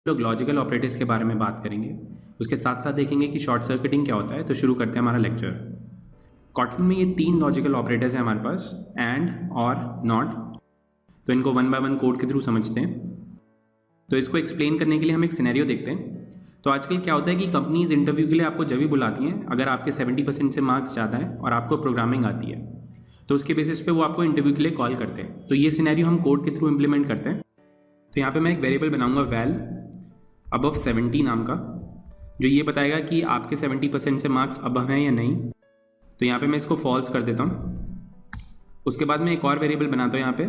लोग logical operators के बारे में बात करेंगे। उसके साथ साथ देखेंगे कि शॉर्ट सर्किटिंग क्या होता है। तो शुरू करते हैं हमारा लेक्चर। कॉटलिन में ये 3 लॉजिकल ऑपरेटर्स हैं हमारे पास, एंड, और, नॉट। तो इनको वन बाय वन कोड के थ्रू समझते हैं। तो इसको एक्सप्लेन करने के लिए हम एक सिनेरियो देखते हैं। तो आजकल क्या होता है कि कंपनीज इंटरव्यू के लिए आपको जब भी बुलाती हैं अगर आपके 70% से मार्क्स ज़्यादा हैं और आपको प्रोग्रामिंग आती है, तो उसके बेसिस पे वो आपको इंटरव्यू के लिए कॉल करते हैं। तो ये सिनेरियो हम कोड के थ्रू इम्प्लीमेंट करते हैं। तो यहाँ पे मैं एक वेरिएबल बनाऊंगा वैल अबव 70 नाम का, जो ये बताएगा कि आपके 70% से मार्क्स अबव हैं या नहीं। तो यहाँ पे मैं इसको फॉल्स कर देता हूँ। उसके बाद मैं एक और वेरिएबल बनाता हूँ यहाँ पे,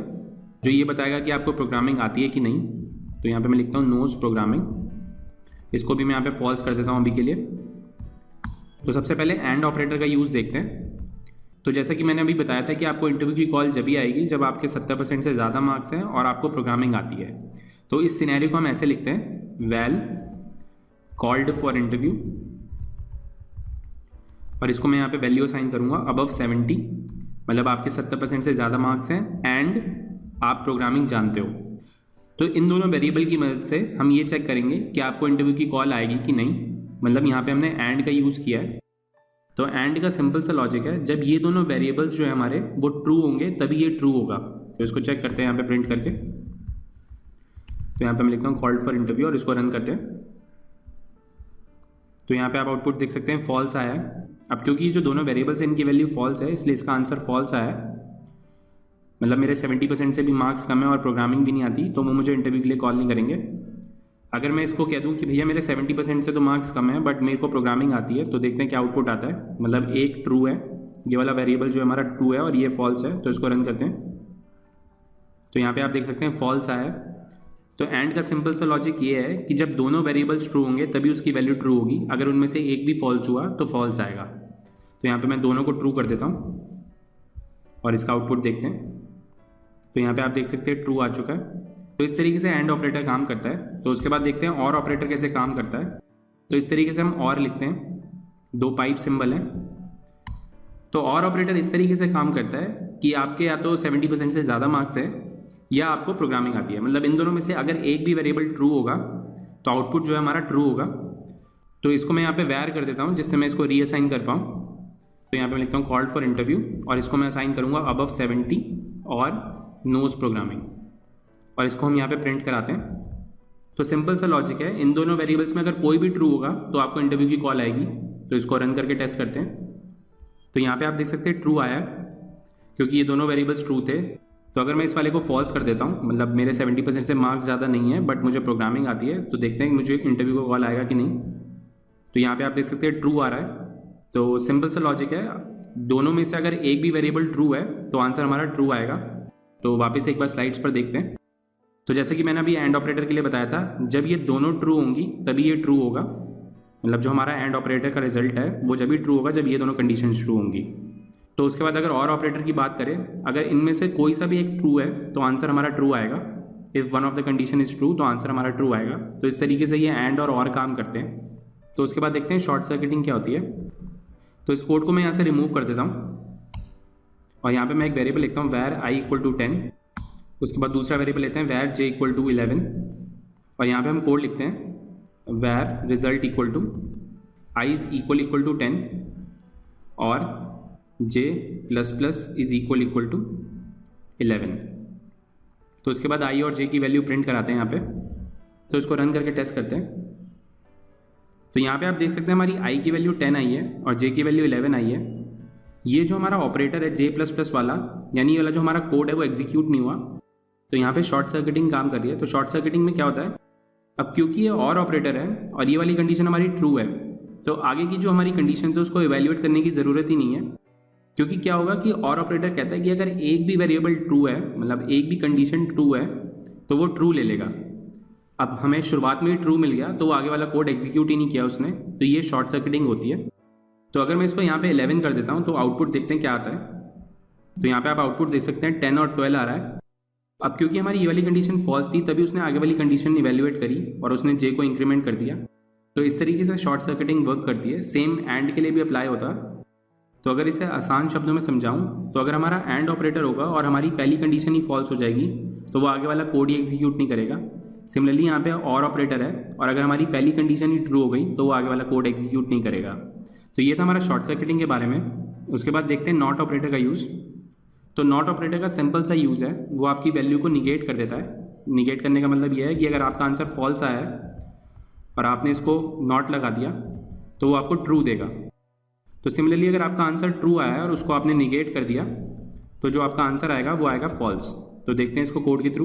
जो ये बताएगा कि आपको प्रोग्रामिंग आती है कि नहीं। तो यहाँ पे मैं लिखता हूँ नोज प्रोग्रामिंग। इसको भी मैं यहाँ पे फॉल्स कर देता हूँ अभी के लिए। तो सबसे पहले एंड ऑपरेटर का यूज़ देखते हैं। तो जैसा कि मैंने अभी बताया था कि आपको इंटरव्यू की कॉल जब भी आएगी जब आपके 70% से ज़्यादा मार्क्स हैं और आपको प्रोग्रामिंग आती है। तो इस सिनेरियो को हम ऐसे लिखते हैं, वैल कॉल्ड फॉर इंटरव्यू, और इसको मैं यहाँ पे वैल्यू असाइन करूँगा अबव 70, मतलब आपके 70% से ज़्यादा मार्क्स हैं एंड आप प्रोग्रामिंग जानते हो। तो इन दोनों वेरिएबल की मदद से हम ये चेक करेंगे कि आपको इंटरव्यू की कॉल आएगी कि नहीं। मतलब यहाँ पे हमने एंड का यूज़ किया है। तो एंड का सिंपल सा लॉजिक है, जब ये दोनों वेरिएबल्स जो है हमारे वो ट्रू होंगे तभी ये ट्रू होगा। तो इसको चेक करते हैं यहाँ पे प्रिंट करके। तो यहाँ पे मैं लिखता हूँ कॉल्ड फॉर इंटरव्यू और इसको रन करते हैं। तो यहाँ पे आप आउटपुट देख सकते हैं फॉल्स आया है। अब क्योंकि जो दोनों वेरिएबल्स हैं इनकी वैल्यू फॉल्स है, इसलिए इसका आंसर फॉल्स आया है। मतलब मेरे 70% से भी मार्क्स कम है और प्रोग्रामिंग भी नहीं आती, तो वो मुझे इंटरव्यू के लिए कॉल नहीं करेंगे। अगर मैं इसको कह दूं कि भैया मेरे 70% से तो मार्क्स कम है बट मेरे को प्रोग्रामिंग आती है, तो देखते हैं क्या आउटपुट आता है। मतलब एक ट्रू है, ये वाला वेरिएबल जो हमारा ट्रू है और ये फॉल्स है। तो इसको रन करते हैं। तो यहाँ पे आप देख सकते हैं फॉल्स आया है। तो एंड का सिंपल सा लॉजिक ये है कि जब दोनों वेरिएबल्स ट्रू होंगे तभी उसकी वैल्यू ट्रू होगी। अगर उनमें से एक भी फॉल्स हुआ तो फॉल्स आएगा। तो यहाँ पे मैं दोनों को ट्रू कर देता हूँ और इसका आउटपुट देखते हैं। तो यहाँ पे आप देख सकते हैं ट्रू आ चुका है। तो इस तरीके से एंड ऑपरेटर काम करता है। तो उसके बाद देखते हैं और ऑपरेटर कैसे काम करता है। तो इस तरीके से हम और लिखते हैं, 2 पाइप सिंबल हैं। तो और ऑपरेटर इस तरीके से काम करता है कि आपके या तो 70% से ज़्यादा मार्क्स है या आपको प्रोग्रामिंग आती है। मतलब इन दोनों में से अगर एक भी वेरिएबल ट्रू होगा तो आउटपुट जो है हमारा ट्रू होगा। तो इसको मैं यहाँ पे वैर कर देता हूँ जिससे मैं इसको रीअसाइन कर पाऊँ। तो यहाँ पे मैं लिखता हूँ कॉल्ड फॉर इंटरव्यू और इसको मैं असाइन करूँगा अबव 70 और नोज प्रोग्रामिंग, और इसको हम यहाँ पे प्रिंट कराते हैं। तो सिंपल सा लॉजिक है, इन दोनों वेरिएबल्स में अगर कोई भी ट्रू होगा तो आपको इंटरव्यू की कॉल आएगी। तो इसको रन करके टेस्ट करते हैं। तो यहाँ पे आप देख सकते हैं ट्रू आया है क्योंकि ये दोनों वेरिएबल्स ट्रू थे। तो अगर मैं इस वाले को फॉल्स कर देता हूँ, मतलब मेरे 70% से मार्क्स ज़्यादा नहीं है बट मुझे प्रोग्रामिंग आती है, तो देखते हैं कि मुझे इंटरव्यू को कॉल आएगा कि नहीं। तो यहाँ पे आप देख सकते हैं ट्रू आ रहा है। तो सिंपल सा लॉजिक है, दोनों में से अगर एक भी वेरिएबल ट्रू है तो आंसर हमारा ट्रू आएगा। तो वापस एक बार स्लाइड्स पर देखते हैं। तो जैसे कि मैंने अभी एंड ऑपरेटर के लिए बताया था, जब ये दोनों ट्रू होंगी तभी ये ट्रू होगा। मतलब जो हमारा एंड ऑपरेटर का रिजल्ट है वो जब भी ट्रू होगा जब ये दोनों कंडीशंस ट्रू होंगी। तो उसके बाद अगर और ऑपरेटर की बात करें, अगर इनमें से कोई सा भी एक ट्रू है तो आंसर हमारा ट्रू आएगा। If one of the condition is true तो आंसर हमारा ट्रू आएगा। तो इस तरीके से ये एंड और काम करते हैं। तो उसके बाद देखते हैं शॉर्ट सर्किटिंग क्या होती है। तो इस कोड को मैं यहाँ से रिमूव कर देता हूँ और यहाँ पे मैं एक वेरिएबल लिखता हूँ वैर i = 10। उसके बाद दूसरा वेरिएबल लेते हैं वैर j = 11, और यहाँ पे हम कोड लिखते हैं वैर रिजल्ट i = 10 और j++ = 11। तो उसके बाद i और j की वैल्यू प्रिंट कराते हैं यहाँ पे। तो इसको रन करके टेस्ट करते हैं। तो यहाँ पे आप देख सकते हैं हमारी i की वैल्यू 10 आई है और j की वैल्यू 11 आई है। ये जो हमारा ऑपरेटर है j++ वाला, यानी ये वाला जो हमारा कोड है वो एग्जीक्यूट नहीं हुआ। तो यहाँ पे शॉर्ट सर्किटिंग काम कर रही है। तो शॉर्ट सर्किटिंग में क्या होता है, अब क्योंकि ये और ऑपरेटर है और ये वाली कंडीशन हमारी ट्रू है, तो आगे की जो हमारी कंडीशन है उसको इवैल्यूएट करने की ज़रूरत ही नहीं है। क्योंकि क्या होगा कि और ऑपरेटर कहता है कि अगर एक भी वेरिएबल ट्रू है, मतलब एक भी कंडीशन ट्रू है, तो वो ट्रू ले लेगा। अब हमें शुरुआत में ही ट्रू मिल गया तो वो आगे वाला कोड एग्जीक्यूट ही नहीं किया उसने, तो ये शॉर्ट सर्किटिंग होती है। तो अगर मैं इसको यहाँ पे 11 कर देता हूँ तो आउटपुट देखते हैं क्या आता है। तो यहाँ पे आप आउटपुट देख सकते हैं 10 और 12 आ रहा है। अब क्योंकि हमारी ये वाली कंडीशन फॉल्स थी तभी उसने आगे वाली कंडीशन इवैल्यूएट करी और उसने जे को इंक्रीमेंट कर दिया। तो इस तरीके से शॉर्ट सर्किटिंग वर्क करती है। सेम एंड के लिए भी अप्लाई होता है। तो अगर इसे आसान शब्दों में समझाऊं तो अगर हमारा एंड ऑपरेटर होगा और हमारी पहली कंडीशन ही फॉल्स हो जाएगी तो वो आगे वाला कोड ही एग्जीक्यूट नहीं करेगा। सिमिलरली यहाँ पे और ऑपरेटर है, और अगर हमारी पहली कंडीशन ही ट्रू हो गई तो वो आगे वाला कोड एग्जीक्यूट नहीं करेगा। तो ये था हमारा शॉर्ट सर्किटिंग के बारे में। उसके बाद देखते हैं नॉट ऑपरेटर का यूज़। तो नॉट ऑपरेटर का सिंपल सा यूज़ है, वो आपकी वैल्यू को निगेट कर देता है। निगेट करने का मतलब ये है कि अगर आपका आंसर फॉल्स आया है और आपने इसको नॉट लगा दिया तो वो आपको ट्रू देगा। तो सिमिलरली अगर आपका आंसर ट्रू आया है और उसको आपने निगेट कर दिया तो जो आपका आंसर आएगा वो आएगा फॉल्स। तो देखते हैं इसको कोड के थ्रू।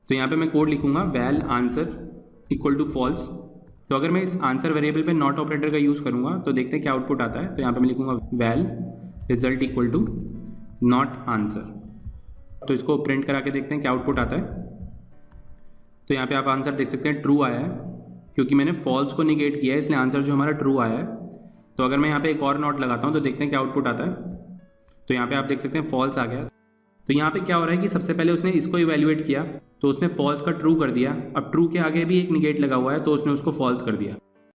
तो यहाँ पे मैं कोड लिखूंगा val answer equal to false. तो अगर मैं इस आंसर वेरिएबल पे नॉट ऑपरेटर का यूज़ करूँगा तो देखते हैं क्या आउटपुट आता है। तो यहाँ पे मैं लिखूंगा val result equal to not answer. तो इसको प्रिंट करा के देखते हैं क्या आउटपुट आता है। तो यहाँ पे आप आंसर देख सकते हैं ट्रू आया है, क्योंकि मैंने फॉल्स को निगेट किया है इसलिए आंसर जो हमारा ट्रू आया है। तो अगर मैं यहाँ पे एक और नॉट लगाता हूँ तो देखते हैं क्या आउटपुट आता है। तो यहाँ पे आप देख सकते हैं फॉल्स आ गया। तो यहाँ पे क्या हो रहा है कि सबसे पहले उसने इसको इवैल्यूएट किया तो उसने फॉल्स का ट्रू कर दिया। अब ट्रू के आगे भी एक निगेट लगा हुआ है तो उसने उसको फॉल्स कर दिया।